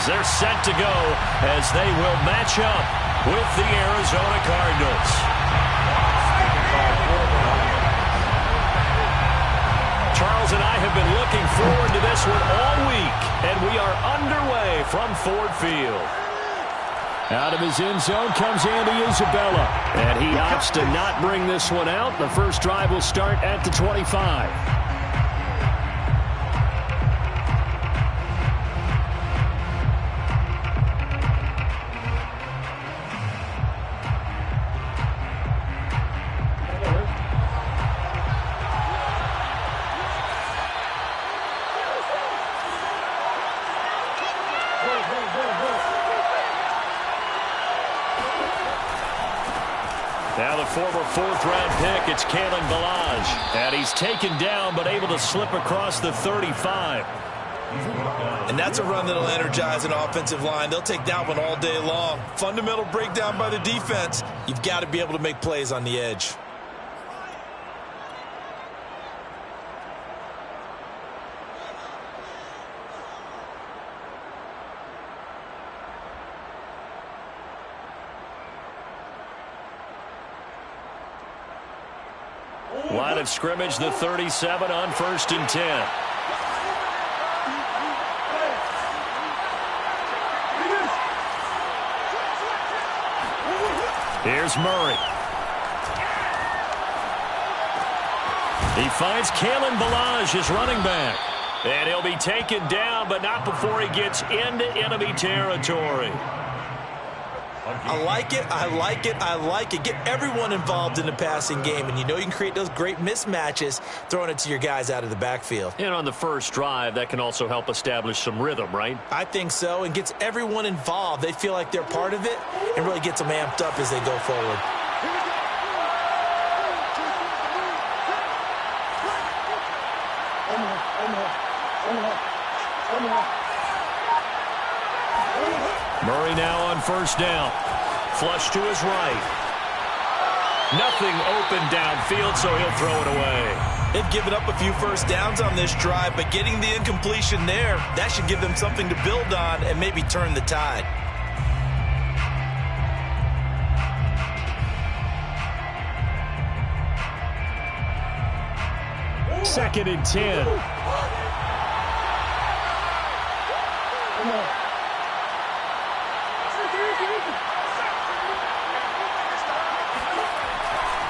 They're set to go as they will match up with the Arizona Cardinals. Charles and I have been looking forward to this one all week, and we are underway from Ford Field. Out of his end zone comes Andy Isabella, and he opts to not bring this one out. The first drive will start at the 25. Now the former fourth-round pick, it's Kalen Ballage. And he's taken down but able to slip across the 35. And that's a run that'll energize an offensive line. They'll take that one all day long. Fundamental breakdown by the defense. You've got to be able to make plays on the edge. Line of scrimmage, the 37 on 1st and 10. Here's Murray. He finds Kalen Ballage, his running back. And he'll be taken down, but not before he gets into enemy territory. I like it, I like it, I like it. Get everyone involved in the passing game, and you know you can create those great mismatches throwing it to your guys out of the backfield. And on the first drive, that can also help establish some rhythm, right? I think so, and gets everyone involved. They feel like they're part of it and really gets them amped up as they go forward. Murray now on 1st down. Flush to his right. Nothing open downfield, so he'll throw it away. They've given up a few first downs on this drive, but getting the incompletion there, that should give them something to build on and maybe turn the tide. Second and 10.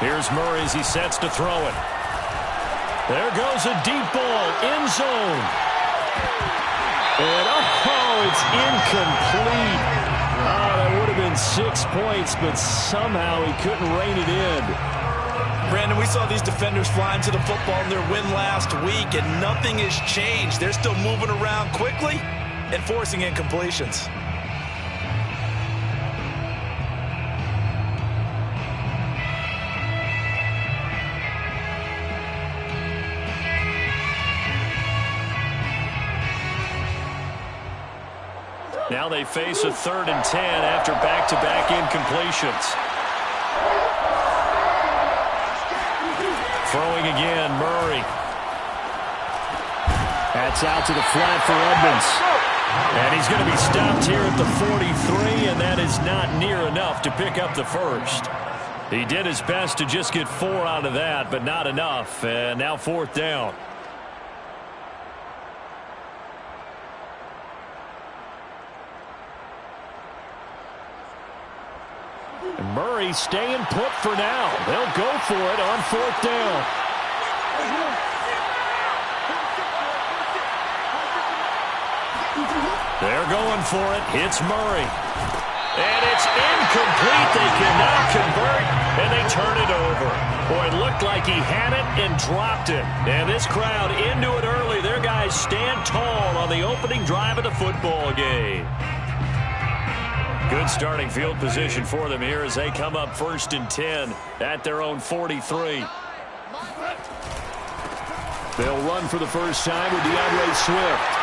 Here's Murray as he sets to throw it. There goes a deep ball, end zone. And it's incomplete. That would have been 6 points, but somehow he couldn't rein it in. Brandon, we saw these defenders flying to the football in their win last week, and nothing has changed. They're still moving around quickly and forcing incompletions. Now they face a 3rd and 10 after back-to-back incompletions. Throwing again, Murray. That's out to the flat for Edmonds. And he's going to be stopped here at the 43, and that is not near enough to pick up the first. He did his best to just get 4 out of that, but not enough. And now 4th down. And Murray staying put for now. They'll go for it on 4th down. They're going for it. Hits Murray. And it's incomplete. They cannot convert, and they turn it over. Boy, it looked like he had it and dropped it. And this crowd into it early. Their guys stand tall on the opening drive of the football game. Good starting field position for them here as they come up 1st and 10 at their own 43. They'll run for the first time with DeAndre Swift.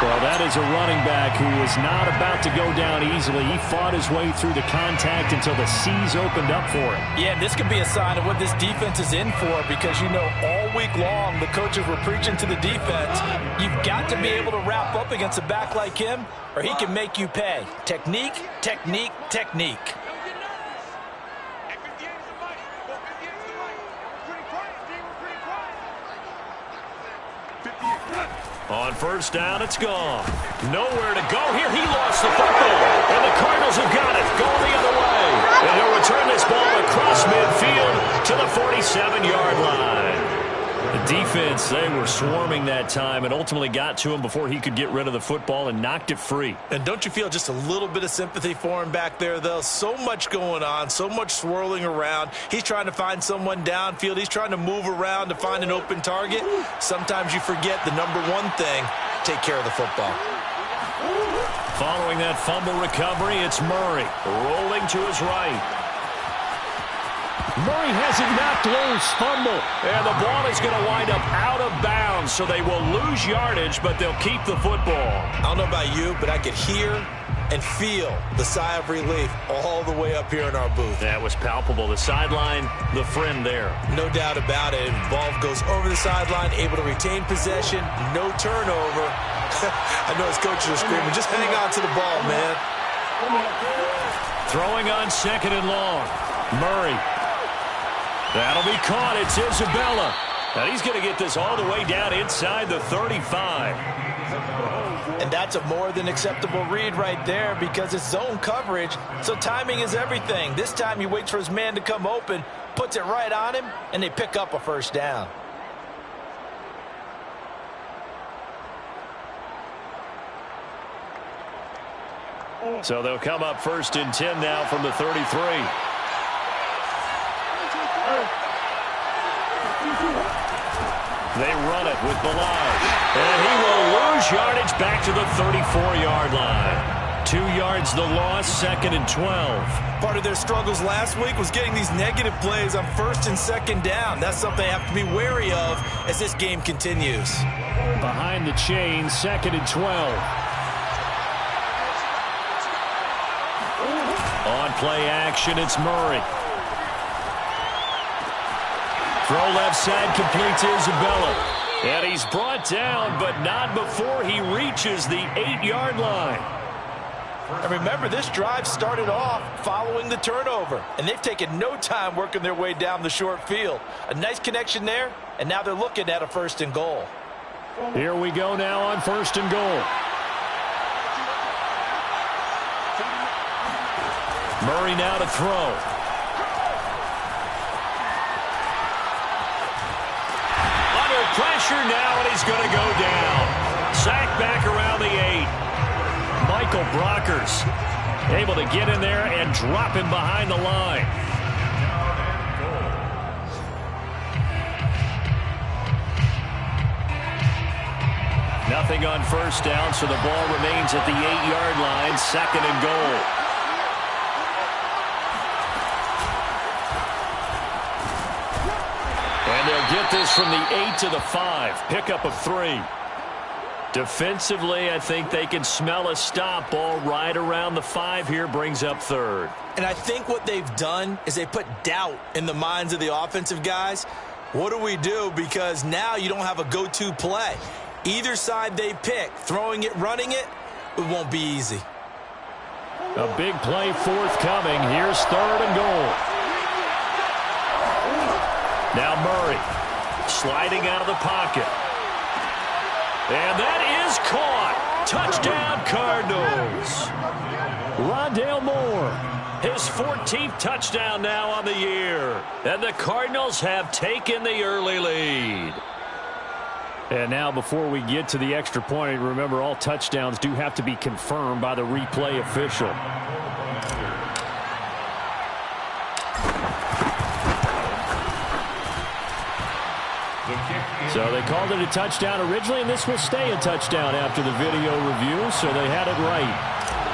Well, that is a running back who is not about to go down easily. He fought his way through the contact until the seas opened up for him. Yeah, this could be a sign of what this defense is in for, because, you know, all week long the coaches were preaching to the defense, you've got to be able to wrap up against a back like him or he can make you pay. Technique, technique, technique. On first down, it's gone. Nowhere to go here. He lost the football. And the Cardinals have got it. Going the other way. And he'll return this ball across midfield to the 47-yard line. The defense, they were swarming that time and ultimately got to him before he could get rid of the football and knocked it free. And don't you feel just a little bit of sympathy for him back there, though? So much going on, so much swirling around. He's trying to find someone downfield. He's trying to move around to find an open target. Sometimes you forget the number one thing, take care of the football. Following that fumble recovery, it's Murray rolling to his right. Murray has it knocked loose. Fumble. And the ball is going to wind up out of bounds, so they will lose yardage, but they'll keep the football. I don't know about you, but I could hear and feel the sigh of relief all the way up here in our booth. That was palpable. The sideline, the friend there. No doubt about it. Ball goes over the sideline, able to retain possession, no turnover. I know his coaches are screaming, just hang on to the ball, man. Throwing on second and long. Murray. That'll be caught. It's Isabella. And he's going to get this all the way down inside the 35. And that's a more than acceptable read right there because it's zone coverage, so timing is everything. This time he waits for his man to come open, puts it right on him, and they pick up a first down. So they'll come up first and 10 now from the 33. They run it with Ballage. And he will lose yardage back to the 34-yard line. 2 yards the loss, second and 12. Part of their struggles last week was getting these negative plays on first and second down. That's something they have to be wary of as this game continues. Behind the chain, second and 12. On play action, it's Murray. Throw left side, complete to Isabella. And he's brought down, but not before he reaches the 8-yard line. And remember, this drive started off following the turnover, and they've taken no time working their way down the short field. A nice connection there, and now they're looking at a first and goal. Here we go now on first and goal. Murray now to throw. Pressure now, and he's going to go down. Sacked back around the 8. Michael Brockers able to get in there and drop him behind the line. Nothing on first down, so the ball remains at the 8-yard line, second and goal. Get this from the 8 to the 5. Pickup of 3. Defensively, I think they can smell a stop. Ball right around the 5 here, brings up third. And I think what they've done is they put doubt in the minds of the offensive guys. What do we do? Because now you don't have a go-to play. Either side they pick, throwing it, running it, it won't be easy. A big play forthcoming. Here's third and goal. Now Murray sliding out of the pocket. And that is caught. Touchdown Cardinals. Rondale Moore, his 14th touchdown now on the year. And the Cardinals have taken the early lead. And now before we get to the extra point, remember all touchdowns do have to be confirmed by the replay official. So they called it a touchdown originally, and this will stay a touchdown after the video review, so they had it right.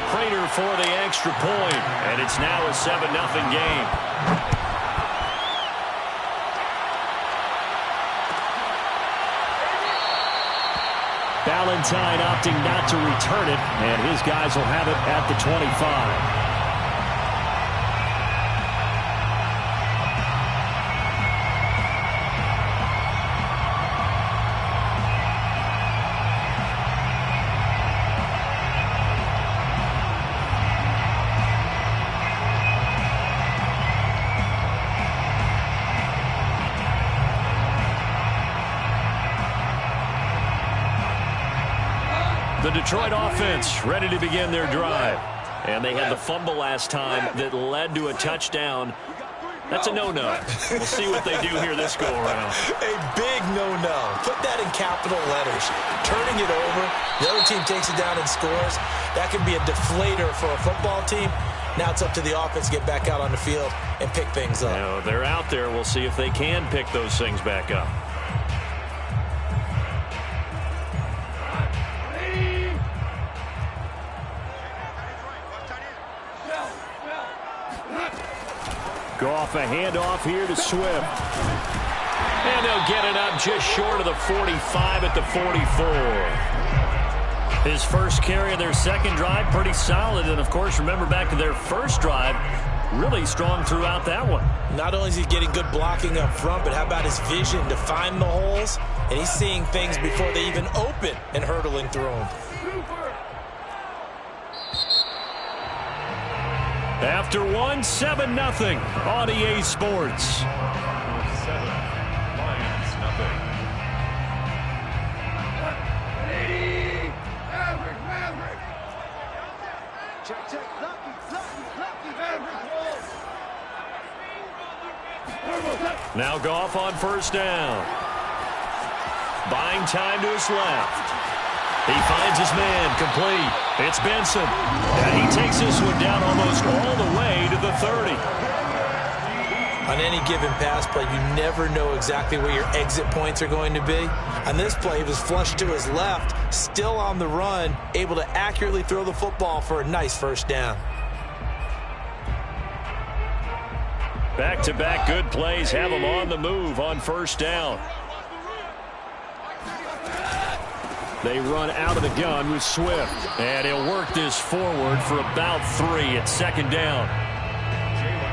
Prater for the extra point, and it's now a 7-0 game. Valentine opting not to return it, and his guys will have it at the 25. The Detroit offense ready to begin their drive. And they had the fumble last time that led to a touchdown. That's a no-no. We'll see what they do here this go-around. A big no-no. Put that in capital letters. Turning it over, the other team takes it down and scores. That can be a deflator for a football team. Now it's up to the offense to get back out on the field and pick things up. Now, they're out there. We'll see if they can pick those things back up. Goff, a handoff here to Swift. And they'll get it up just short of the 45 at the 44. His first carry of their second drive, pretty solid. And, of course, remember back to their first drive, really strong throughout that one. Not only is he getting good blocking up front, but how about his vision to find the holes? And he's seeing things before they even open and hurdling through them. After one, 7-0 on EA Sports. Now Goff on first down. Buying time to his left. He finds his man, complete. It's Benson. And he takes this one down almost all the way to the 30. On any given pass play, you never know exactly where your exit points are going to be. On this play, he was flushed to his left, still on the run, able to accurately throw the football for a nice first down. Back-to-back good plays have him on the move on first down. They run out of the gun with Swift. And he'll work this forward for about 3 at second down.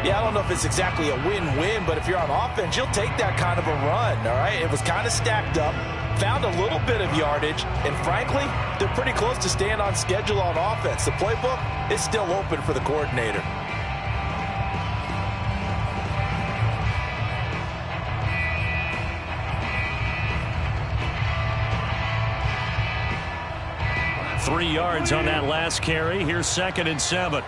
Yeah, I don't know if it's exactly a win-win, but if you're on offense, you'll take that kind of a run, all right? It was kind of stacked up, found a little bit of yardage, and frankly, they're pretty close to staying on schedule on offense. The playbook is still open for the coordinator. Three yards on that last carry. Here's 2nd and 7.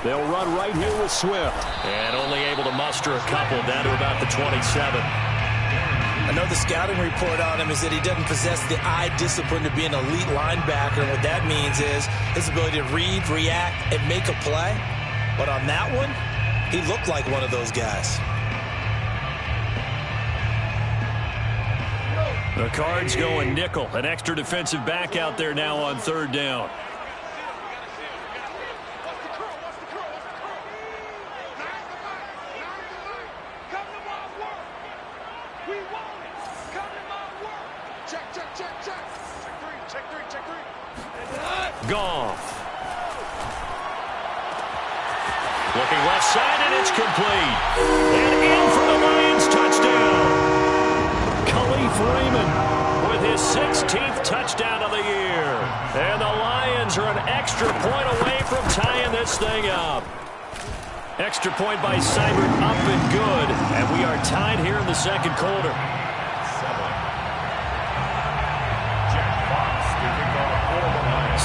They'll run right here with Swift. And only able to muster a couple down to about the 27. I know the scouting report on him is that he doesn't possess the eye discipline to be an elite linebacker. And what that means is his ability to read, react, and make a play. But on that one, he looked like one of those guys. The Cards going nickel. An extra defensive back out there now on third down. Goff. Looking left side, and it's complete. And in for the Lions touchdown. Khalif Raymond with his 16th touchdown of the year. And the Lions are an extra point away from tying this thing up. Extra point by Seibert up and good. And we are tied here in the second quarter.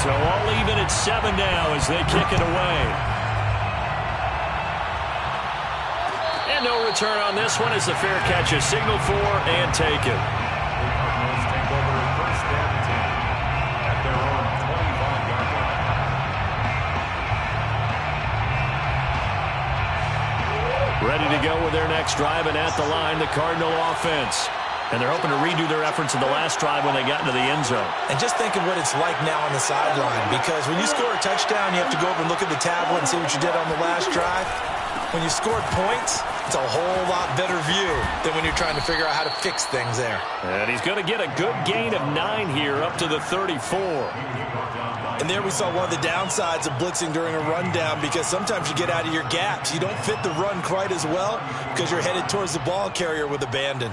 So all even at 7 now as they kick it away. And no return on this one as the fair catch is signaled for and taken. Ready to go with their next drive, and at the line, the Cardinal offense. And they're hoping to redo their efforts in the last drive when they got into the end zone. And just think of what it's like now on the sideline, because when you score a touchdown, you have to go over and look at the tablet and see what you did on the last drive. When you scored points, it's a whole lot better view than when you're trying to figure out how to fix things there. And he's going to get a good gain of 9 here, up to the 34. And there we saw one of the downsides of blitzing during a rundown, because sometimes you get out of your gaps. You don't fit the run quite as well because you're headed towards the ball carrier with abandon.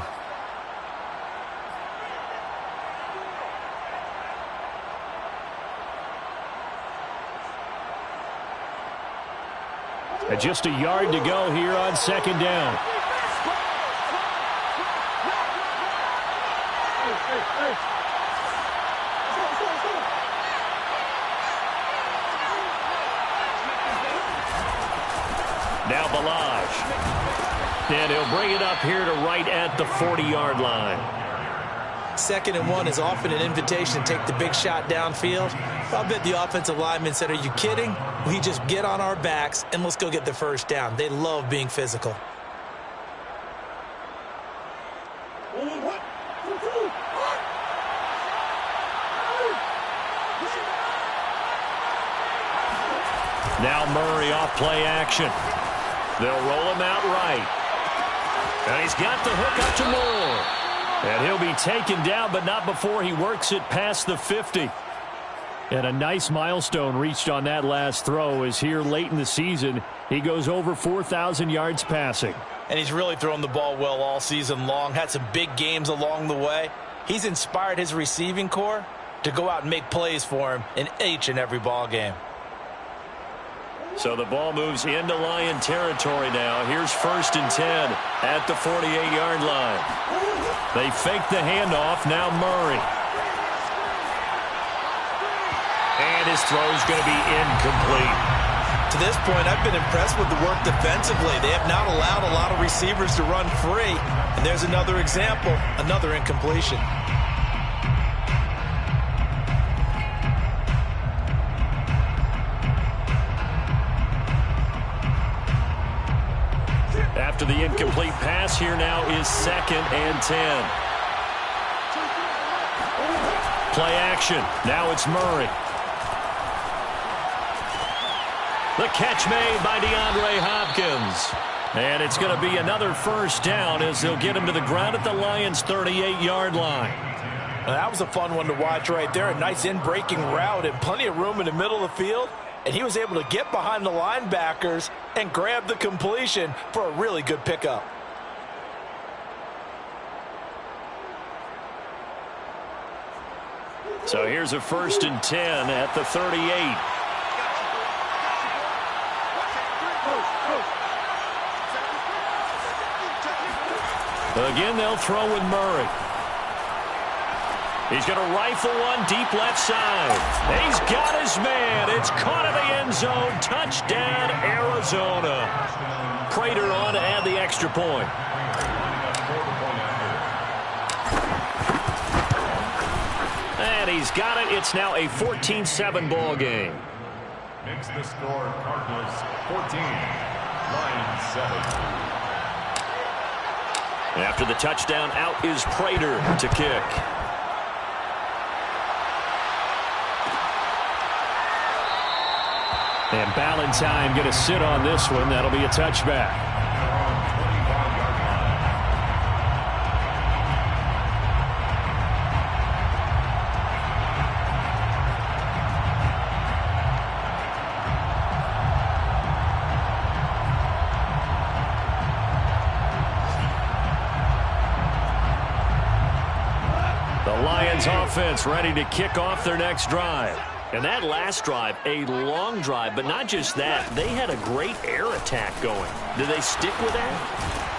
And just a yard to go here on second down. Now Ballage. And he'll bring it up here to right at the 40-yard line. 2nd and 1 is often an invitation to take the big shot downfield. I bet the offensive lineman said, "Are you kidding? We just get on our backs and let's go get the first down." They love being physical. Now Murray off play action. They'll roll him out right. And he's got the hook up to Moore. And he'll be taken down, but not before he works it past the 50. And a nice milestone reached on that last throw, as here late in the season, he goes over 4,000 yards passing. And he's really thrown the ball well all season long. Had some big games along the way. He's inspired his receiving corps to go out and make plays for him in each and every ball game. So the ball moves into Lion territory now. Here's 1st and 10 at the 48-yard line. They fake the handoff. Now Murray. And his throw's going to be incomplete. To this point, I've been impressed with the work defensively. They have not allowed a lot of receivers to run free. And there's another example, another incompletion. After the incomplete pass, here now is 2nd and 10. Play action. Now it's Murray. The catch made by DeAndre Hopkins. And it's going to be another first down as they'll get him to the ground at the Lions' 38-yard line. Now, that was a fun one to watch right there. A nice in-breaking route and plenty of room in the middle of the field. And he was able to get behind the linebackers and grab the completion for a really good pickup. So here's a 1st and 10 at the 38. Again, they'll throw with Murray. He's going to rifle one deep left side. He's got his man. It's caught in the end zone. Touchdown, Arizona. Prater on to add the extra point. And he's got it. It's now a 14-7 ball game. Makes the score Cardinals 14, Lions 7. After the touchdown, out is Prater to kick. And Ballantyne going to sit on this one. That'll be a touchback. The Lions offense ready to kick off their next drive. And that last drive, a long drive, but not just that. They had a great air attack going. Do they stick with that?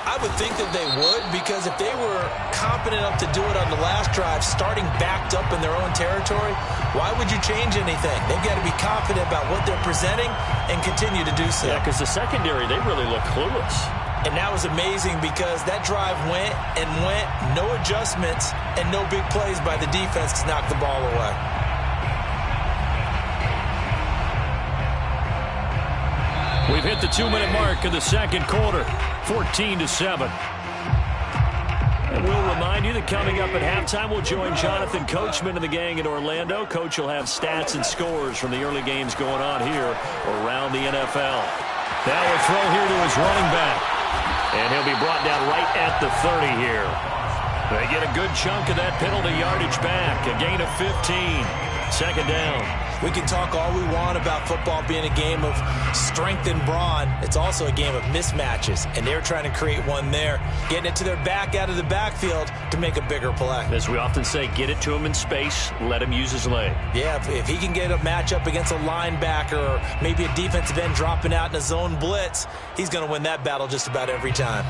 I would think that they would, because if they were competent enough to do it on the last drive, starting backed up in their own territory, why would you change anything? They've got to be confident about what they're presenting and continue to do so. Yeah, because the secondary, they really look clueless. And that was amazing because that drive went and went, no adjustments, and no big plays by the defense to knock the ball away. We've hit the 2-minute mark of the second quarter, 14-7. And we'll remind you that coming up at halftime, we'll join Jonathan Coachman and the gang in Orlando. Coach will have stats and scores from the early games going on here around the NFL. Now a throw here to his running back. And he'll be brought down right at the 30 here. They get a good chunk of that penalty yardage back. A gain of 15. Second down. We can talk all we want about football being a game of strength and brawn. It's also a game of mismatches, and they're trying to create one there, getting it to their back out of the backfield to make a bigger play. As we often say, get it to him in space, let him use his leg. Yeah, if he can get a matchup against a linebacker or maybe a defensive end dropping out in a zone blitz, he's going to win that battle just about every time.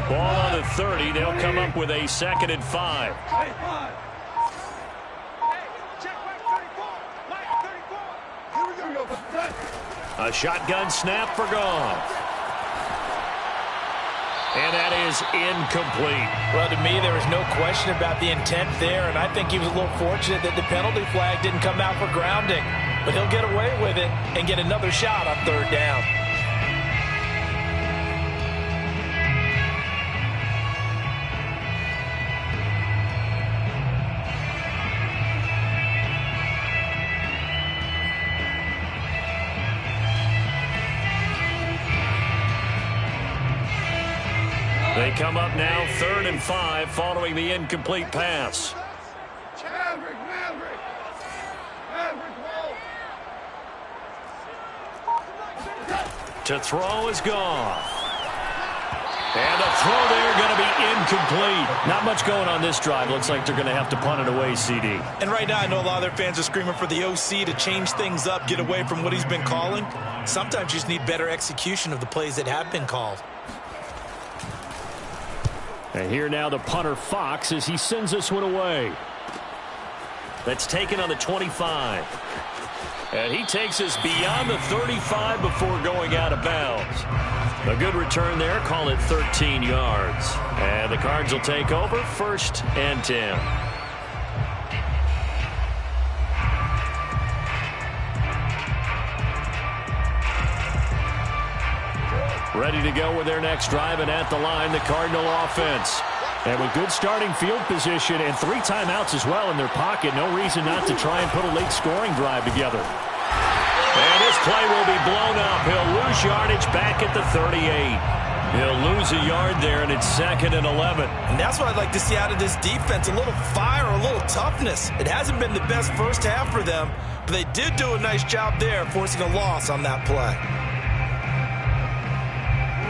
Ball on the 30. They'll come up with a 2nd and 5. A shotgun snap for Goff. And that is incomplete. Well, to me, there was no question about the intent there, and I think he was a little fortunate that the penalty flag didn't come out for grounding. But he'll get away with it and get another shot on 3rd down. They come up now 3rd and 5 following the incomplete pass. To throw is Goff. And a throw there going to be incomplete. Not much going on this drive. Looks like they're going to have to punt it away, CD. And right now I know a lot of their fans are screaming for the OC to change things up, get away from what he's been calling. Sometimes you just need better execution of the plays that have been called. And here now the punter Fox as he sends this one away. That's taken on the 25. And he takes us beyond the 35 before going out of bounds. A good return there. Call it 13 yards. And the Cards will take over 1st and 10. Ready to go with their next drive, and at the line, the Cardinal offense. And with good starting field position and 3 timeouts as well in their pocket, no reason not to try and put a late scoring drive together. And this play will be blown up. He'll lose yardage back at the 38. He'll lose a yard there, and it's 2nd and 11. And that's what I'd like to see out of this defense, a little fire, a little toughness. It hasn't been the best first half for them, but they did do a nice job there, forcing a loss on that play.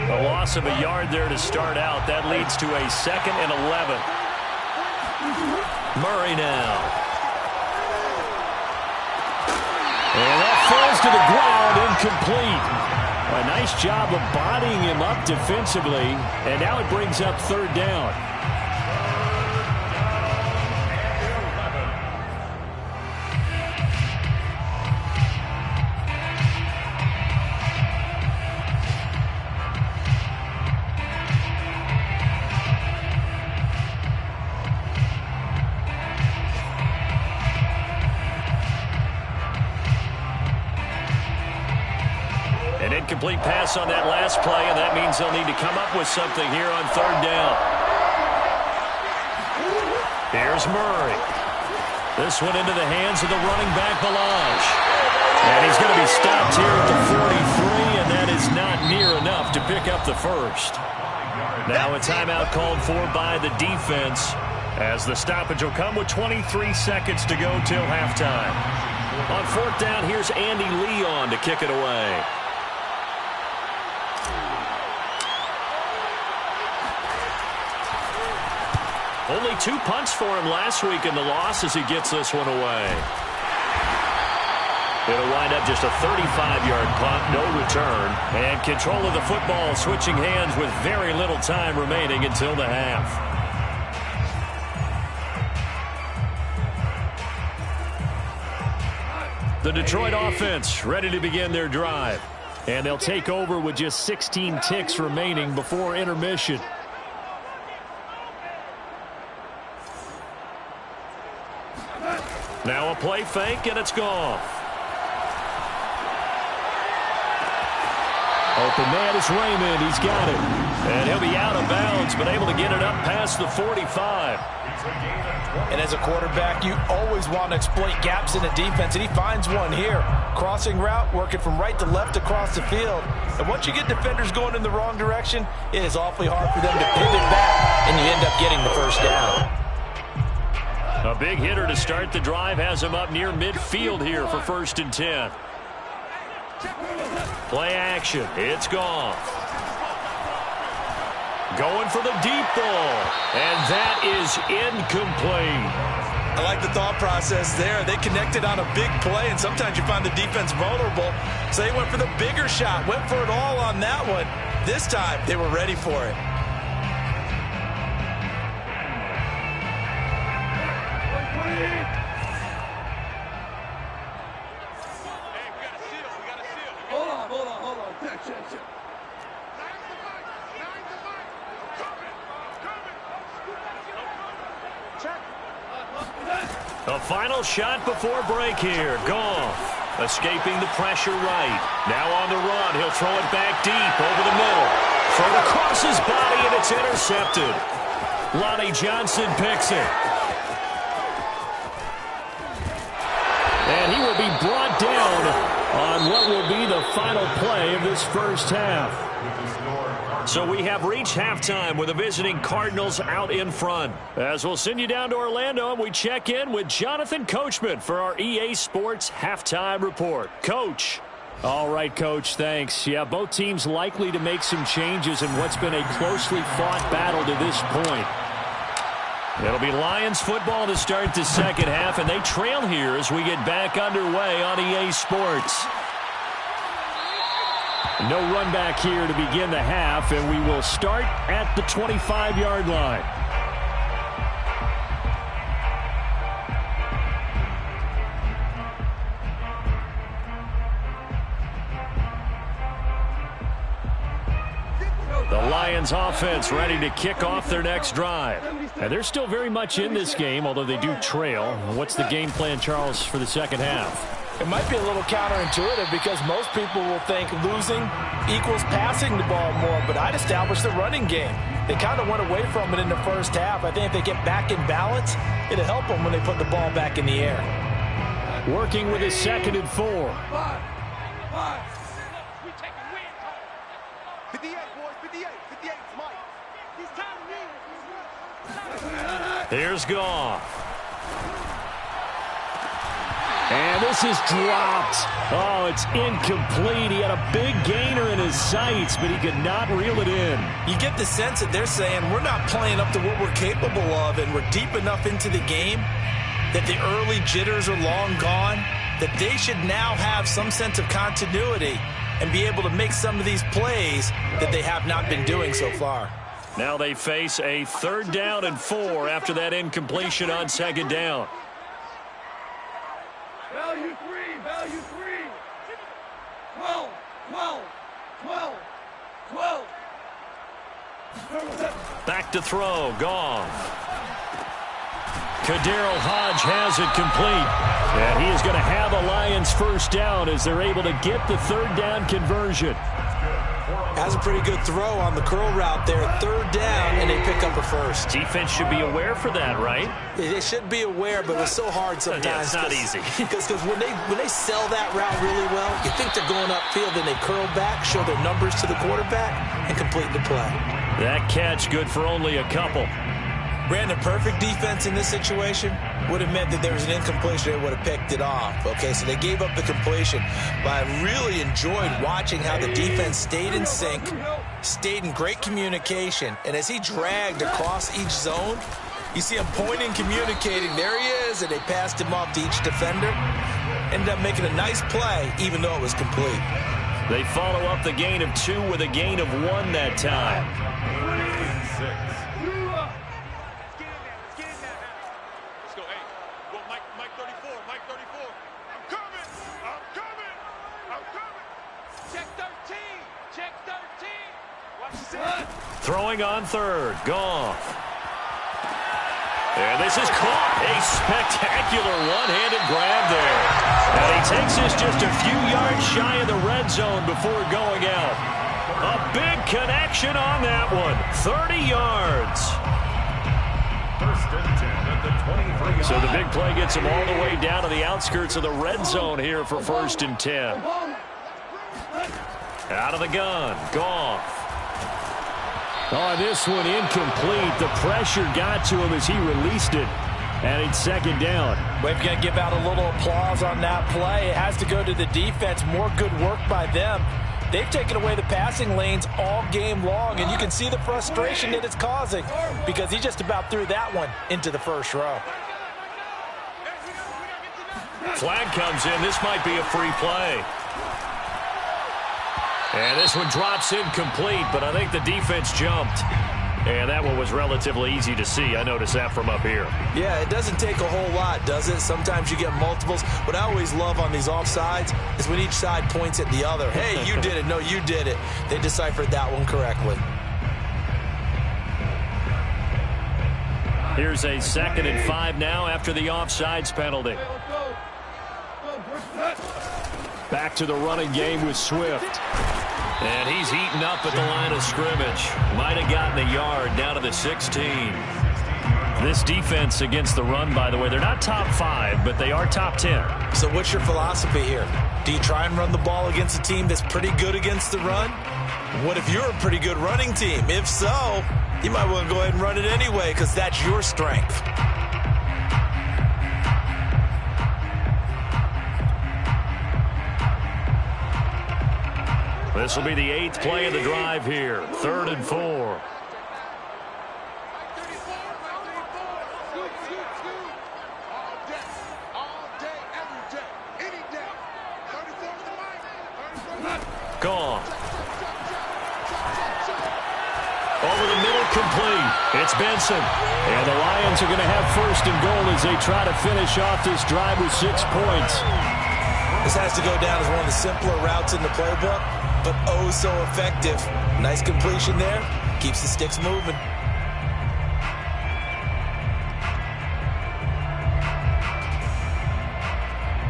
A loss of a yard there to start out. That leads to a 2nd and 11. Murray now. And that falls to the ground, incomplete. A nice job of bodying him up defensively. And now it brings up 3rd down. Incomplete pass on that last play, and that means they'll need to come up with something here on 3rd down. Here's Murray. This one into the hands of the running back, Ballage. And he's going to be stopped here at the 43, and that is not near enough to pick up the 1st. Now a timeout called for by the defense, as the stoppage will come with 23 seconds to go till halftime. On 4th down, here's Andy Leon to kick it away. Only 2 punts for him last week in the loss as he gets this one away. It'll wind up just a 35-yard punt, no return. And control of the football switching hands with very little time remaining until the half. The Detroit offense ready to begin their drive. And they'll take over with just 16 ticks remaining before intermission. Now a play fake, and it's Goff. Open man is Raymond. He's got it. And he'll be out of bounds, but able to get it up past the 45. And as a quarterback, you always want to exploit gaps in the defense, and he finds one here. Crossing route, working from right to left across the field. And once you get defenders going in the wrong direction, it is awfully hard for them to pivot back, and you end up getting the first down. A big hitter to start the drive has him up near midfield here for 1st and 10. Play action. It's Goff. Going for the deep ball. And that is incomplete. I like the thought process there. They connected on a big play, and sometimes you find the defense vulnerable. So they went for the bigger shot, went for it all on that one. This time, they were ready for it. A final shot before break here. Goff escaping the pressure right. Now on the run. He'll throw it back deep over the middle. Throw it across his body, and it's intercepted. Lonnie Johnson picks it. And he will be brought down on what will be the final play of this first half. So we have reached halftime with the visiting Cardinals out in front. As we'll send you down to Orlando, and we check in with Jonathan Coachman for our EA Sports Halftime Report. Coach. All right, Coach, thanks. Yeah, both teams likely to make some changes in what's been a closely fought battle to this point. It'll be Lions football to start the second half, and they trail here as we get back underway on EA Sports. No run back here to begin the half, and we will start at the 25-yard line. The Lions offense ready to kick off their next drive. And they're still very much in this game, although they do trail. What's the game plan, Charles, for the second half? It might be a little counterintuitive because most people will think losing equals passing the ball more, but I'd establish the running game. They kind of went away from it in the first half. I think if they get back in balance, it'll help them when they put the ball back in the air. Working with his 2nd and 4. We take a win. 58, boys, 58. 58, Mike. He's time to win. Here's Goff. And this is dropped. Oh, it's incomplete. He had a big gainer in his sights, but he could not reel it in. You get the sense that they're saying we're not playing up to what we're capable of, and we're deep enough into the game that the early jitters are long gone, that they should now have some sense of continuity and be able to make some of these plays that they have not been doing so far. Now they face a 3rd down and 4 after that incompletion on 2nd down. Value 3. 12. 12. Back to throw. Goff. Kadarrell Hodge has it complete. And he is going to have a Lions first down as they're able to get the 3rd down conversion. Has a pretty good throw on the curl route there. 3rd down, and they pick up a first. Defense should be aware for that, right? They should be aware, but it's so hard sometimes. Yeah, it's not easy. Because when they sell that route really well, you think they're going upfield, then they curl back, show their numbers to the quarterback, and complete the play. That catch good for only a couple. Brandon, perfect defense in this situation would have meant that there was an incompletion. They would have picked it off. Okay, so they gave up the completion. But I really enjoyed watching how the defense stayed in sync, stayed in great communication. And as he dragged across each zone, you see him pointing, communicating. There he is, and they passed him off to each defender. Ended up making a nice play, even though it was complete. They follow up the gain of 2 with a gain of 1 that time. 6. Throwing on 3rd. Goff. And this is caught. A spectacular one-handed grab there. And he takes this just a few yards shy of the red zone before going out. A big connection on that one. 30 yards. First and 10 at the 23. So the big play gets him all the way down to the outskirts of the red zone here for first and 10. Out of the gun. Goff. Oh, this one incomplete. The pressure got to him as he released it. And it's second down. We've got to give out a little applause on that play. It has to go to the defense. More good work by them. They've taken away the passing lanes all game long, and you can see the frustration that it's causing because he just about threw that one into the first row. Flag comes in. This might be a free play. And this one drops incomplete, but I think the defense jumped. And that one was relatively easy to see. I noticed that from up here. Yeah, it doesn't take a whole lot, does it? Sometimes you get multiples. What I always love on these offsides is when each side points at the other. Hey, you did it. No, you did it. They deciphered that one correctly. Here's a 2nd and 5 now after the offsides penalty. Back to the running game with Swift. And he's heating up at the line of scrimmage. Might have gotten a yard down to the 16. This defense against the run, by the way, they're not top 5, but they are top 10. So what's your philosophy here? Do you try and run the ball against a team that's pretty good against the run? What if you're a pretty good running team? If so, you might want to go ahead and run it anyway because that's your strength. This will be the 8th play of the drive here. 3rd and 4. Gone. Over the middle, complete. It's Benson. And the Lions are going to have 1st and goal as they try to finish off this drive with 6 points. This has to go down as one of the simpler routes in the playbook, but oh so effective. Nice completion there. Keeps the sticks moving.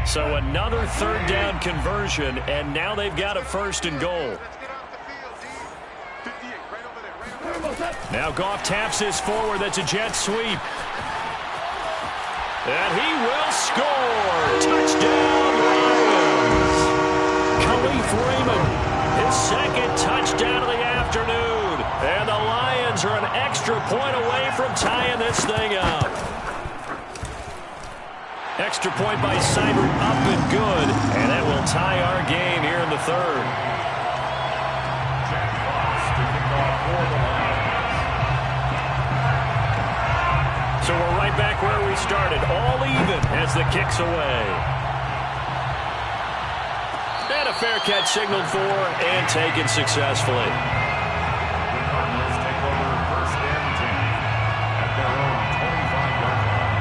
So another 3rd down conversion, and now they've got a 1st and goal. Now Goff taps this forward. That's a jet sweep. And he will score. Touchdown, Lions. Khalif Raymond, his 2nd touchdown of the afternoon. And the Lions are an extra point away from tying this thing up. Extra point by Seibert, up and good. And that will tie our game here in the 3rd. Jack Fox to kick off for the Lions. So we're right back where we started, all even as the kick's away. And a fair catch signaled for and taken successfully. The Cardinals take over 1st and 10 at their own 25-yard line.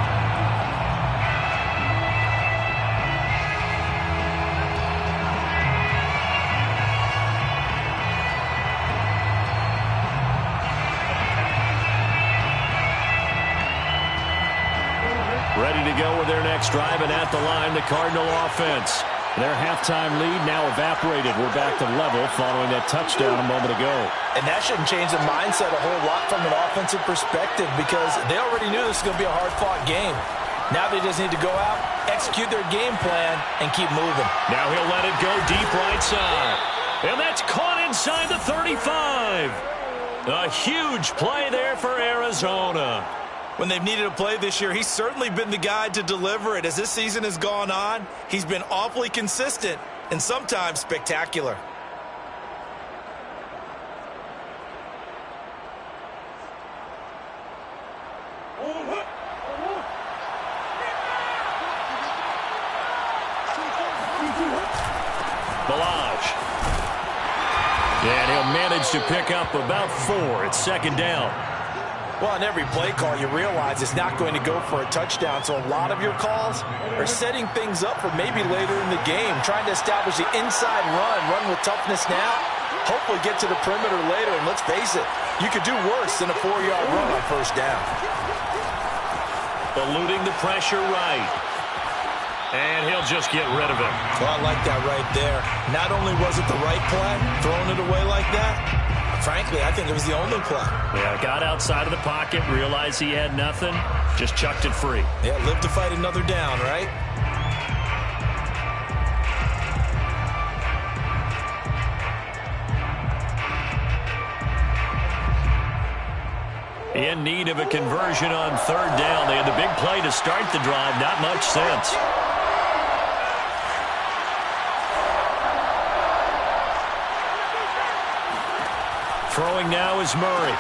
Ready to go with their next drive, and at the line, the Cardinal offense. Their halftime lead now evaporated. We're back to level following that touchdown a moment ago. And that shouldn't change the mindset a whole lot from an offensive perspective because they already knew this was going to be a hard-fought game. Now they just need to go out, execute their game plan, and keep moving. Now he'll let it go deep right side. And that's caught inside the 35. A huge play there for Arizona. When they've needed a play this year, he's certainly been the guy to deliver it. As this season has gone on, he's been awfully consistent and sometimes spectacular. Balaj. And he'll manage to pick up about 4. It's 2nd down. Well, in every play call, you realize it's not going to go for a touchdown, so a lot of your calls are setting things up for maybe later in the game, trying to establish the inside run with toughness now, hopefully get to the perimeter later, and let's face it, you could do worse than a 4-yard run on 1st down. Eluding the pressure right. And he'll just get rid of it. Well, I like that right there. Not only was it the right play, throwing it away like that, frankly, I think it was the only play. Yeah, got outside of the pocket, realized he had nothing, just chucked it free. Yeah, live to fight another down, right? In need of a conversion on third down. They had the big play to start the drive. Not much sense. Throwing now is Murray.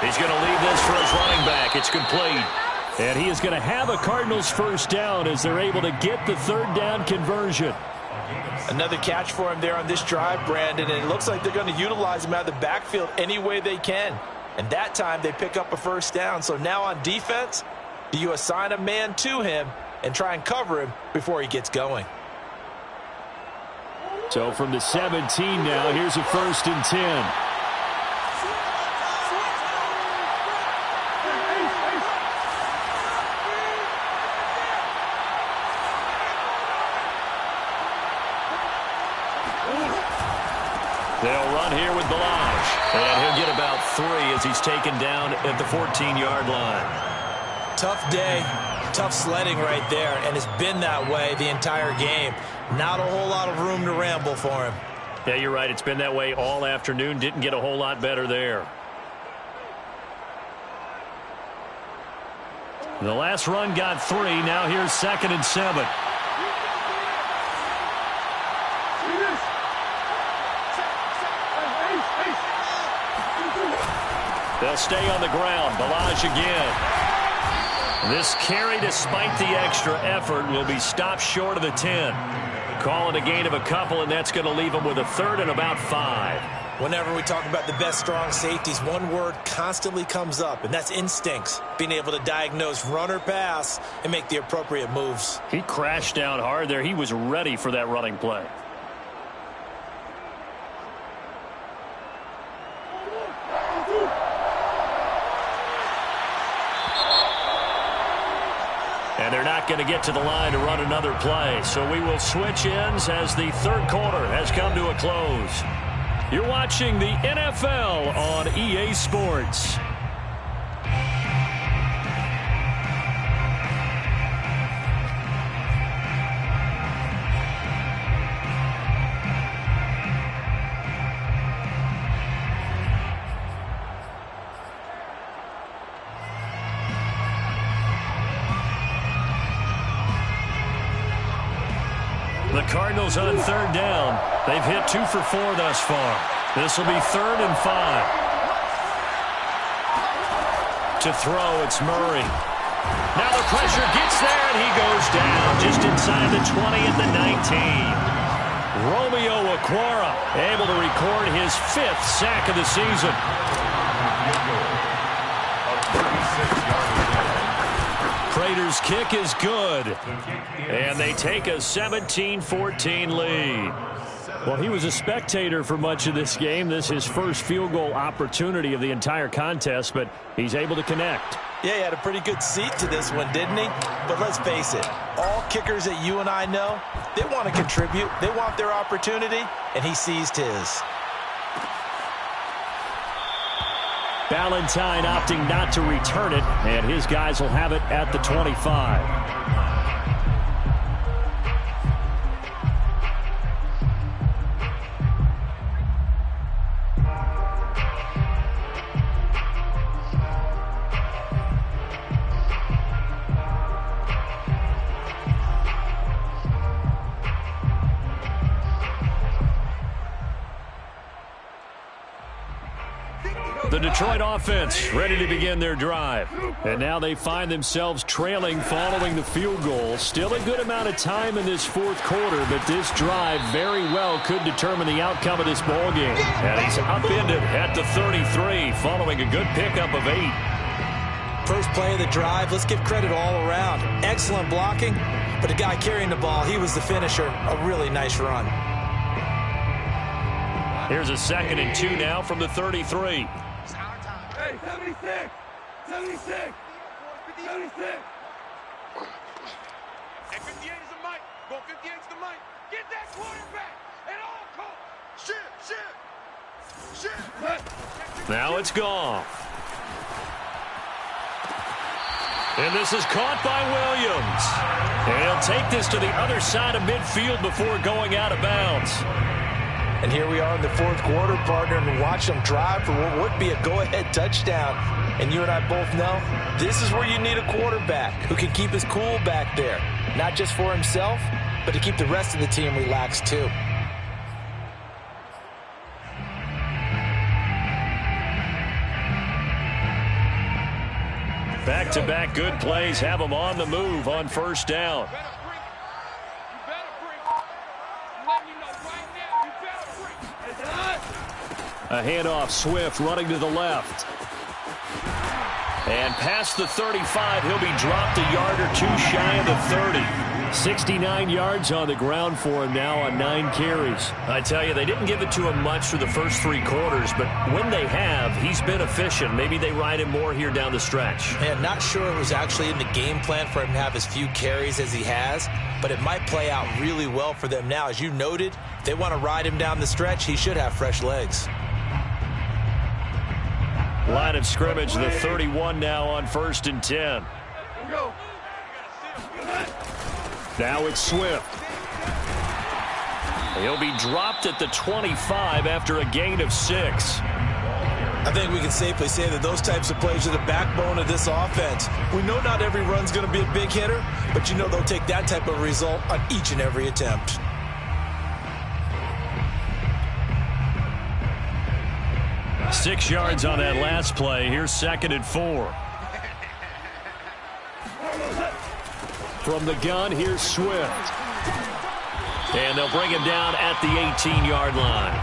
He's going to leave this for his running back. It's complete. And he is going to have a Cardinals first down as they're able to get the third down conversion. Another catch for him there on this drive, Brandon, and it looks like they're going to utilize him out of the backfield any way they can. And that time they pick up a first down. So now on defense, do you assign a man to him and try and cover him before he gets going? So from the 17 now, here's a 1st and 10. They'll run here with Ballage. And he'll get about 3 as he's taken down at the 14-yard line. Tough day, tough sledding right there, and it's been that way the entire game. Not a whole lot of room to ramble for him. Yeah, you're right. It's been that way all afternoon. Didn't get a whole lot better there. The last run got 3. Now here's 2nd and 7. They'll stay on the ground. Ballage again. This carry, despite the extra effort, will be stopped short of the 10. Call it a gain of a couple, and that's going to leave them with a 3rd and about 5. Whenever we talk about the best strong safeties, one word constantly comes up, and that's instincts. Being able to diagnose run or pass and make the appropriate moves. He crashed down hard there. He was ready for that running play. And they're not going to get to the line to run another play. So we will switch ends as the third quarter has come to a close. You're watching the NFL on EA Sports. The Cardinals on third down. They've hit 2 for 4 thus far. This will be 3rd and 5. To throw, it's Murray. Now the pressure gets there, and he goes down just inside the 20 at the 19. Romeo Okwara able to record his 5th sack of the season. Prater's kick is good. And they take a 17-14 lead. Well, he was a spectator for much of this game. This is his first field goal opportunity of the entire contest, but he's able to connect. Yeah, he had a pretty good seat to this one, didn't he? But let's face it, all kickers that you and I know, they want to contribute. They want their opportunity, and he seized his. Ballantyne opting not to return it, and his guys will have it at the 25. The Detroit offense ready to begin their drive. And now they find themselves trailing following the field goal. Still a good amount of time in this fourth quarter, but this drive very well could determine the outcome of this ball game. And he's upended at the 33 following a good pickup of 8. First play of the drive, let's give credit all around. Excellent blocking, but the guy carrying the ball, he was the finisher. A really nice run. Here's a 2nd and 2 now from the 33. Hey, 76! 76! 76! Hey, 58 is the mic. Go 58 is the mic. Get that quarterback at all costs. Shit. Now it's Goff. And this is caught by Williams. And he'll take this to the other side of midfield before going out of bounds. And here we are in the fourth quarter, partner, and watch them drive for what would be a go-ahead touchdown. And you and I both know this is where you need a quarterback who can keep his cool back there. Not just for himself, but to keep the rest of the team relaxed too. Back-to-back good plays have them on the move on first down. A handoff, Swift running to the left. And past the 35, he'll be dropped a yard or two shy of the 30. 69 yards on the ground for him now on 9 carries. I tell you, they didn't give it to him much for the first 3 quarters, but when they have, he's been efficient. Maybe they ride him more here down the stretch. Man, not sure it was actually in the game plan for him to have as few carries as he has, but it might play out really well for them now. As you noted, if they want to ride him down the stretch, he should have fresh legs. Line of scrimmage, the 31 now on 1st and 10. Now it's Swift. He'll be dropped at the 25 after a gain of 6. I think we can safely say that those types of plays are the backbone of this offense. We know not every run's going to be a big hitter, but you know they'll take that type of result on each and every attempt. Six yards on that last play. Here's 2nd and 4. From the gun, here's Swift. And they'll bring him down at the 18-yard line.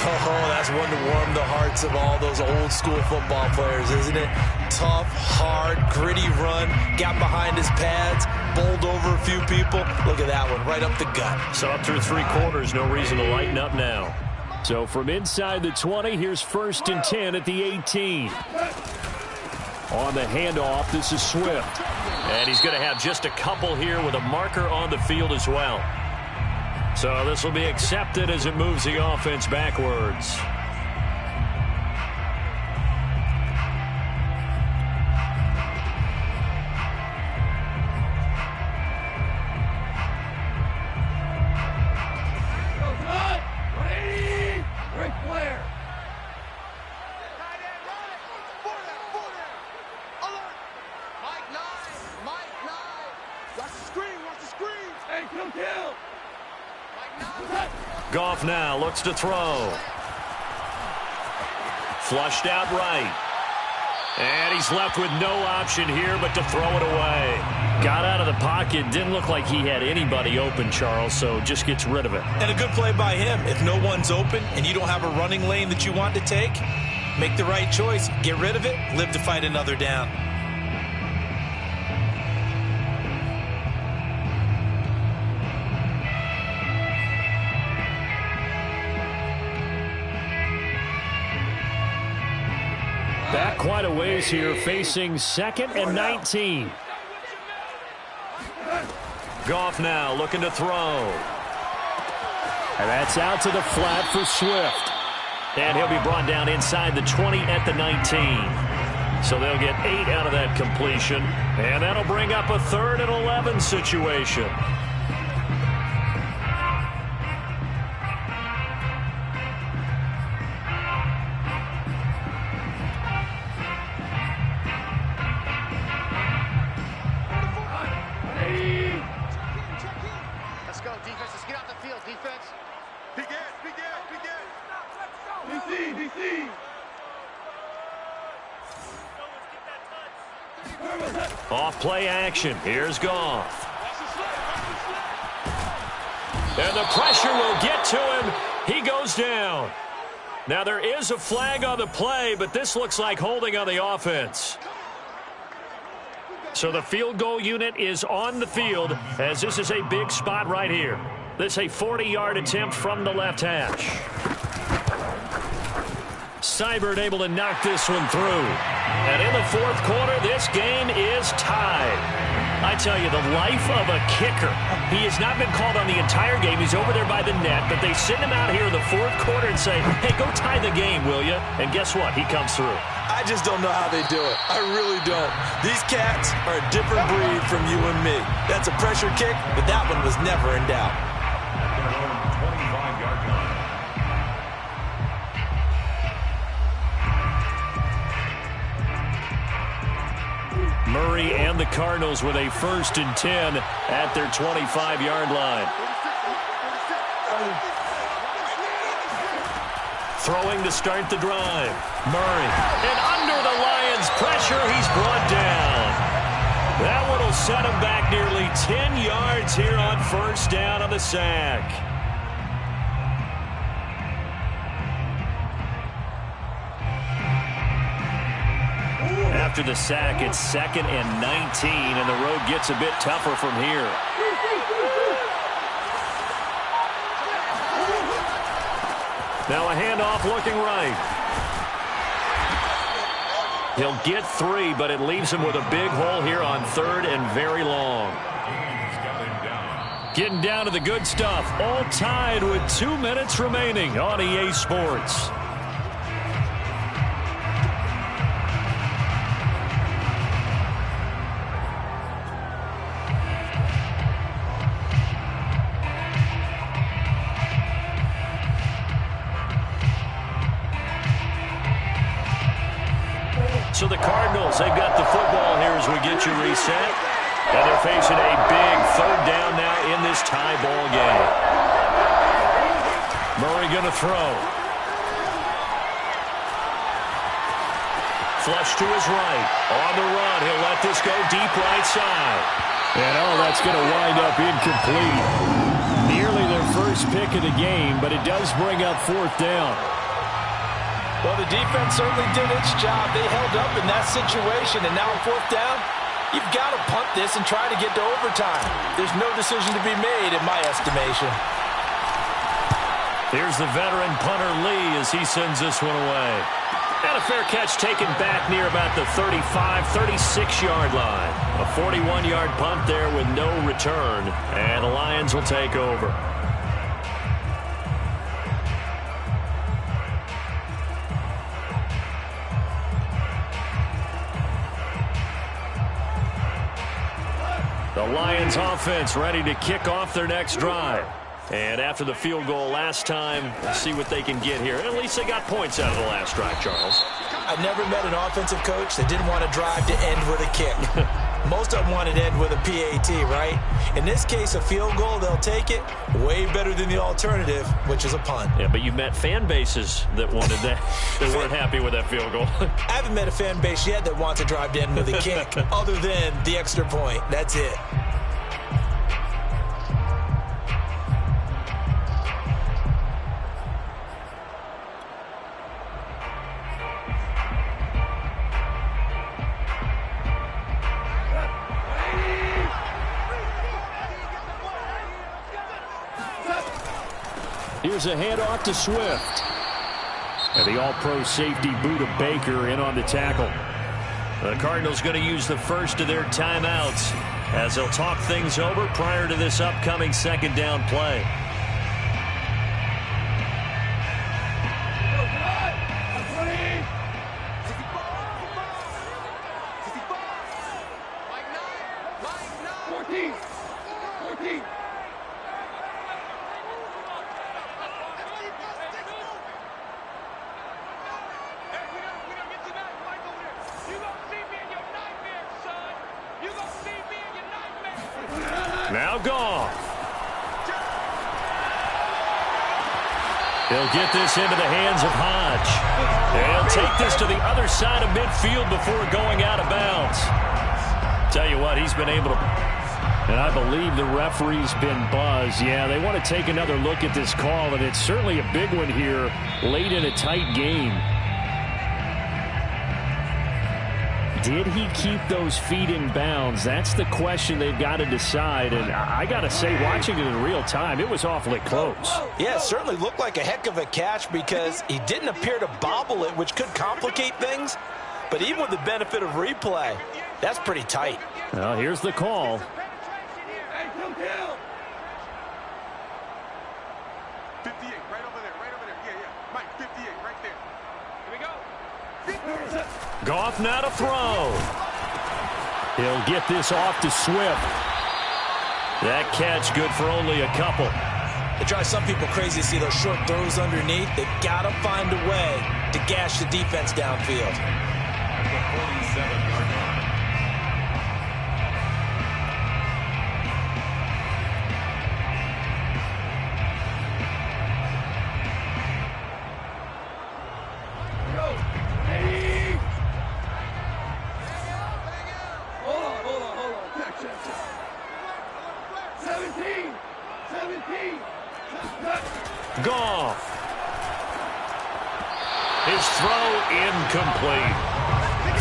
Oh, that's one to warm the hearts of all those old-school football players, isn't it? Tough, hard, gritty run, got behind his pads, bowled over a few people. Look at that one, right up the gut. So up through 3 quarters, no reason to lighten up now. So from inside the 20, here's 1st and 10 at the 18. On the handoff, this is Swift. And he's going to have just a couple here with a marker on the field as well. So this will be accepted as it moves the offense backwards. Goff now looks to throw. Flushed out right. And he's left with no option here but to throw it away. Got out of the pocket. Didn't look like he had anybody open, Charles, so just gets rid of it. And a good play by him. If no one's open and you don't have a running lane that you want to take, make the right choice. Get rid of it. Live to fight another down. Back quite a ways here, facing 2nd and 19. Goff now looking to throw. And that's out to the flat for Swift. And he'll be brought down inside the 20 at the 19. So they'll get 8 out of that completion. And that'll bring up a 3rd and 11 situation. Off play action. Here's Goff. And the pressure will get to him. He goes down. Now there is a flag on the play, but this looks like holding on the offense. So the field goal unit is on the field as this is a big spot right here. This is a 40-yard attempt from the left hash. Seibert able to knock this one through. And in the 4th quarter, this game is tied. I tell you, the life of a kicker. He has not been called on the entire game. He's over there by the net, but they send him out here in the fourth quarter and say, hey, go tie the game, will you? And guess what? He comes through. I just don't know how they do it. I really don't. These cats are a different breed from you and me. That's a pressure kick, but that one was never in doubt. At their own 25-yard line. Murray and the Cardinals with a 1st and 10 at their 25-yard line. Throwing to start the drive. Murray. And under the Lions' pressure, he's brought down. That one will set him back nearly 10 yards here on 1st down on the sack. After the sack, it's 2nd and 19, and the road gets a bit tougher from here. Now a handoff looking right. He'll get 3, but it leaves him with a big hole here on 3rd and very long. Getting down to the good stuff. All tied with 2 minutes remaining on EA Sports. So the Cardinals, they've got the football here as we get you reset. And they're facing a big 3rd down now in this tie ball game. Murray going to throw. Flush to his right. On the run, he'll let this go deep right side. And that's going to wind up incomplete. Nearly their first pick of the game, but it does bring up 4th down. Well, the defense certainly did its job. They held up in that situation, and now on 4th down, you've got to punt this and try to get to overtime. There's no decision to be made, in my estimation. Here's the veteran punter Lee as he sends this one away. And a fair catch taken back near about the 35, 36-yard line. A 41-yard punt there with no return, and the Lions will take over. The Lions offense ready to kick off their next drive. And after the field goal last time, let's see what they can get here. At least they got points out of the last drive, Charles. I never met an offensive coach that didn't want to drive to end with a kick. Most of them wanted to end with a PAT, right? In this case, a field goal, they'll take it. Way better than the alternative, which is a punt. Yeah, but you've met fan bases that wanted that, that weren't happy with that field goal. I haven't met a fan base yet that wants to drive to end with a kick, other than the extra point. That's it. Here's a handoff to Swift. And the all-pro safety Buda Baker in on the tackle. The Cardinals going to use the first of their timeouts as they'll talk things over prior to this upcoming 2nd down play. Now gone. He'll get this into the hands of Hodge. And he'll take this to the other side of midfield before going out of bounds. Tell you what, he's been able to... And I believe the referee's been buzzed. Yeah, they want to take another look at this call, and it's certainly a big one here late in a tight game. Did he keep those feet in bounds? That's the question they've got to decide. And I got to say, watching it in real time, it was awfully close. Yeah, it certainly looked like a heck of a catch because he didn't appear to bobble it, which could complicate things. But even with the benefit of replay, That's pretty tight. Well, here's the call. Hey, kill. 58, right over there. Yeah. Mike, 58, right there. Here we go. Goff now to throw. He'll get this off to Swift. That catch good for only a couple. It drives some people crazy to see those short throws underneath. They've got to find a way to gash the defense downfield. At the 47-yard line. Goff. His throw incomplete.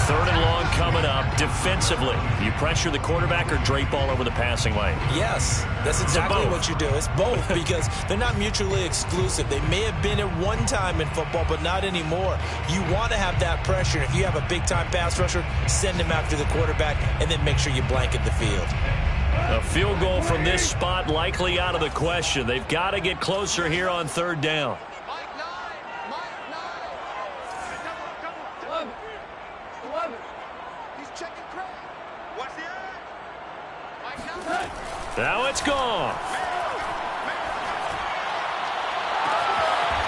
3rd and long coming up. Defensively, you pressure the quarterback or drape all over the passing lane? Yes, that's exactly what you do. It's both because they're not mutually exclusive. They may have been at one time in football, but not anymore. You want to have that pressure. If you have a big-time pass rusher, send him after the quarterback, and then make sure you blanket the field. A field goal from this spot likely out of the question. They've got to get closer here on 3rd down. Now it's gone.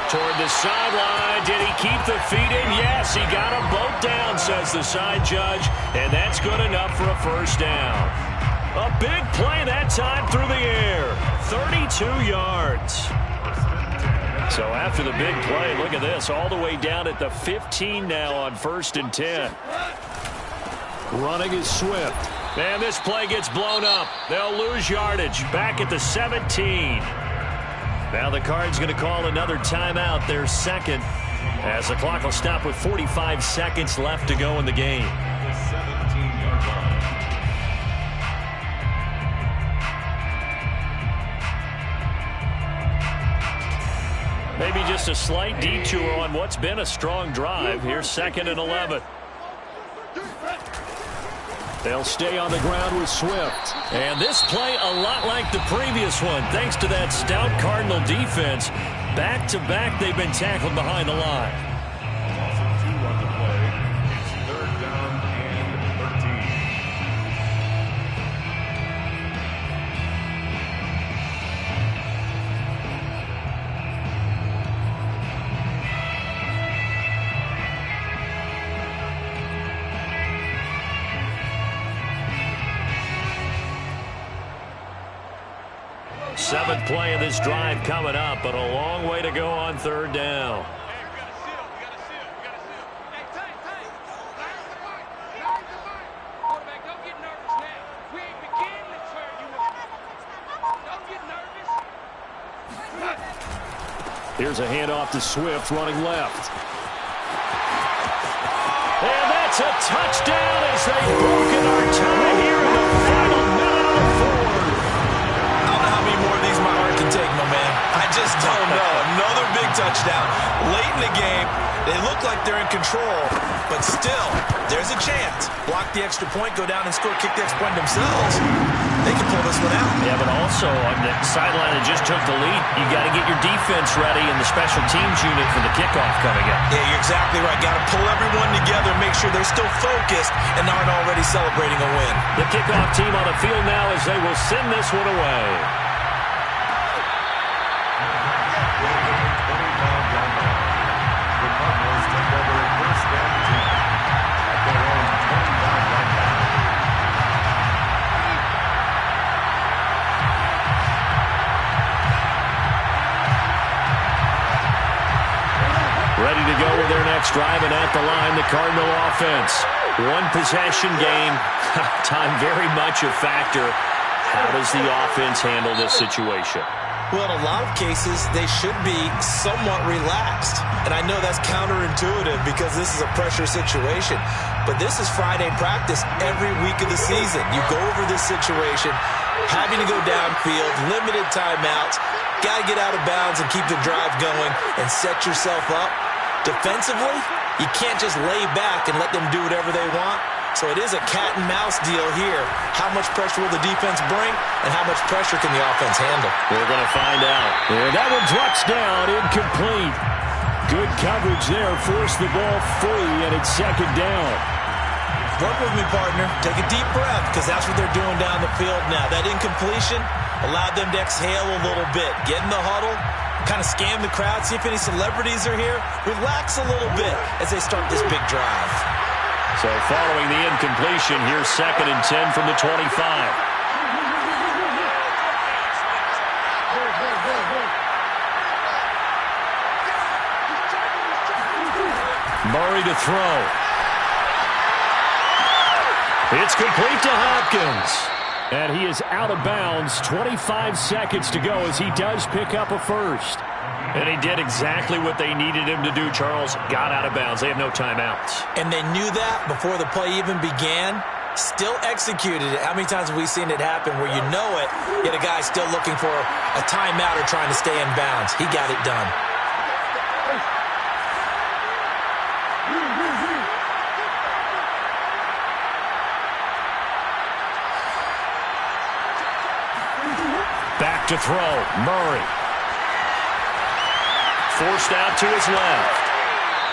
Toward the sideline. Did he keep the feet in? Yes, he got them both down, says the side judge. And that's good enough for a 1st down. A big play that time through the air. 32 yards. So after the big play, look at this. All the way down at the 15 now on 1st and 10. Running is Swift. And this play gets blown up. They'll lose yardage. Back at the 17. Now the Cards going to call another timeout, their 2nd, as the clock will stop with 45 seconds left to go in the game. The 17-yard line. Maybe just a slight detour on what's been a strong drive. Here's 2nd and 11. They'll stay on the ground with Swift. And this play a lot like the previous one, thanks to that stout Cardinal defense. Back-to-back, they've been tackled behind the line. Loss of 2 on the play. It's 3rd down and 13. Seventh play of this drive coming up, but a long way to go on 3rd down. Here's a handoff to Swift running left. And that's a touchdown as they've broken our tie here in the final minute of the 4th. I don't know how many more of these my heart can take, my man. I just don't know. Another big touchdown. Late in the game, they look like they're in control, but still, there's a chance. Block the extra point, go down and score, kick the extra point themselves. They can pull this one out. Yeah, but also on the sideline that just took the lead, you got to get your defense ready and the special teams unit for the kickoff coming up. Yeah, you're exactly right. Got to pull everyone together, make sure they're still focused and aren't already celebrating a win. The kickoff team on the field now as they will send this one away. The Cardinals take over 1st and 10 at their own 25-yard line. Ready to go with their next drive, and at the line, the Cardinal offense. One possession game. Time very much a factor. How does the offense handle this situation? Well, in a lot of cases, they should be somewhat relaxed. And I know that's counterintuitive because this is a pressure situation. But this is Friday practice every week of the season. You go over this situation, having to go downfield, limited timeouts, got to get out of bounds and keep the drive going and set yourself up. Defensively, you can't just lay back and let them do whatever they want. So it is a cat-and-mouse deal here. How much pressure will the defense bring, and how much pressure can the offense handle? We're going to find out. And that one drops down, incomplete. Good coverage there. Forced the ball free, and it's second down. Work with me, partner. Take a deep breath, because that's what they're doing down the field now. That incompletion allowed them to exhale a little bit. Get in the huddle, kind of scan the crowd, see if any celebrities are here. Relax a little bit as they start this big drive. So following the incompletion, here's 2nd and 10 from the 25. Murray to throw. It's complete to Hopkins. And he is out of bounds. 25 seconds to go as he does pick up a first. And he did exactly what they needed him to do, Charles. Got out of bounds. They have no timeouts. And they knew that before the play even began. Still executed it. How many times have we seen it happen where you know it, yet a guy's still looking for a timeout or trying to stay in bounds? He got it done. Back to throw. Murray. Forced out to his left.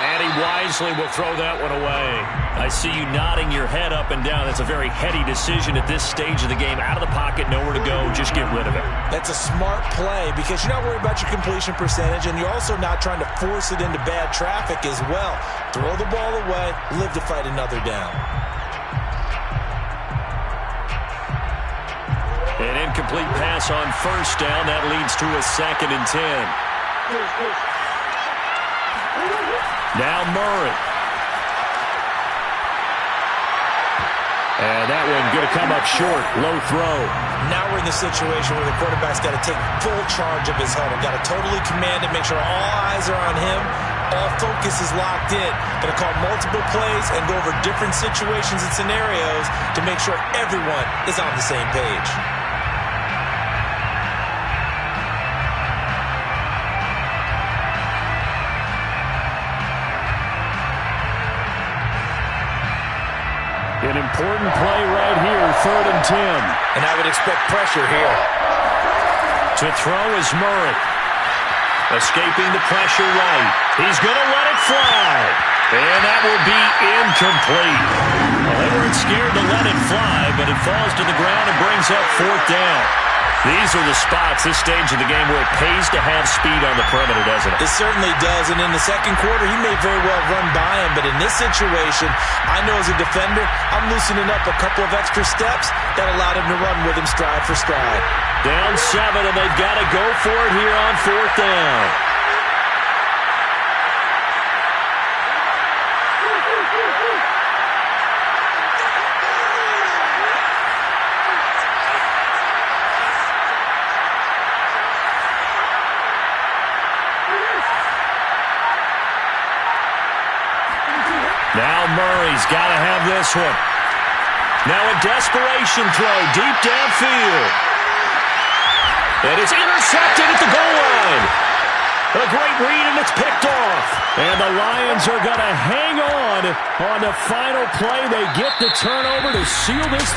And he wisely will throw that one away. I see you nodding your head up and down. That's a very heady decision at this stage of the game. Out of the pocket, nowhere to go. Just get rid of it. That's a smart play because you're not worried about your completion percentage, and you're also not trying to force it into bad traffic as well. Throw the ball away, live to fight another down. An incomplete pass on first down. That leads to a 2nd and 10. Now Murray. And that one going to come up short. Low throw. Now we're in the situation where the quarterback's got to take full charge of his huddle. Got to totally command it, make sure all eyes are on him. All focus is locked in. Going to call multiple plays and go over different situations and scenarios to make sure everyone is on the same page. An important play right here, 3rd and 10. And I would expect pressure here. To throw is Murray. Escaping the pressure right. He's going to let it fly. And that will be incomplete. Well, they weren't scared to let it fly, but it falls to the ground and brings up 4th down. These are the spots, this stage of the game, where it pays to have speed on the perimeter, doesn't it? It certainly does, and in the second quarter, he may very well run by him, but in this situation, I know as a defender, I'm loosening up a couple of extra steps that allowed him to run with him stride for stride. Down 7, and they've got to go for it here on 4th down. Now Murray's got to have this one. Now a desperation throw deep downfield. And it's intercepted at the goal line. A great read, and it's picked off. And the Lions are going to hang on the final play. They get the turnover to seal this